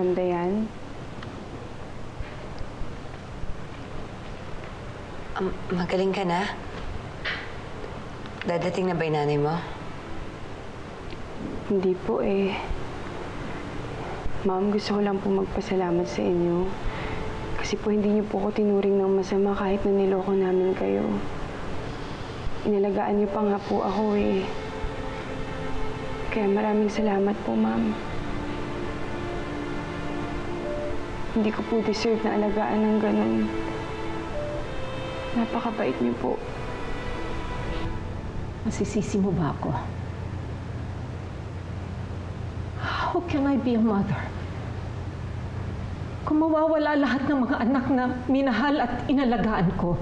Ma'am Dayan? Magaling ka na? Dadating na ba yung nanay mo? Hindi po eh. Ma'am, gusto ko lang po magpasalamat sa inyo. Kasi po hindi niyo po ako tinuring ng masama kahit na niloko namin kayo. Inalagaan niyo pa nga po ako eh. Kaya maraming salamat po, ma'am. Hindi ko po deserve na alagaan ng ganun. Napakabait niyo po. Masisisi mo ba ako? How can I be a mother? Kung mawawala lahat ng mga anak na minahal at inalagaan ko.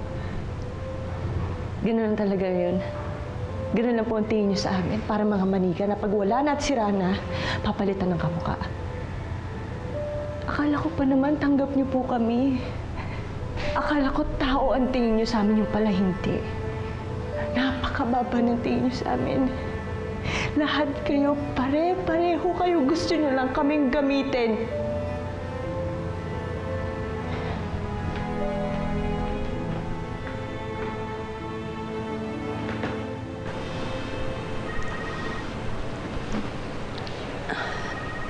Ganoon talaga yun. Ganoon lang po ang tingin niyo sa amin para mga manika na pag wala na at sira na, papalitan ng kamukha. Akala ko pa naman tanggap niyo po kami. Akala ko tao ang tingin niyo sa amin, yung pala hindi. Napakababa ng tingin niyo sa amin. Lahat kayo, pare-pareho kayo. Gusto niyo lang kaming gamitin.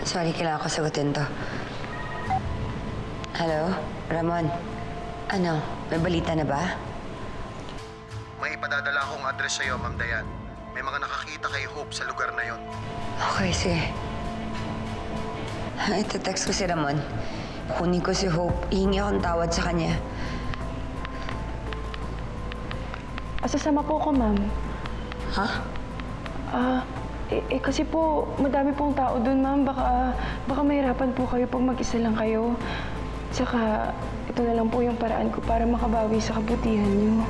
Sorry, kailangan ko sagutin to. Hello? Ramon? Ano? May balita na ba? May ipadadala akong address sa'yo, Ma'am Dayan. May mga nakakita kay Hope sa lugar na yon. Okay, sige. Ito-text ko si Ramon. Kunin ko si Hope. Hihingi akong tawad sa kanya. Sasama po ako, ma'am. Ha? Kasi po, madami pong tao doon, ma'am. Baka mahirapan po kayo pag mag-isa lang kayo. Tsaka, ito na lang po yung paraan ko para makabawi sa kabutihan niyo.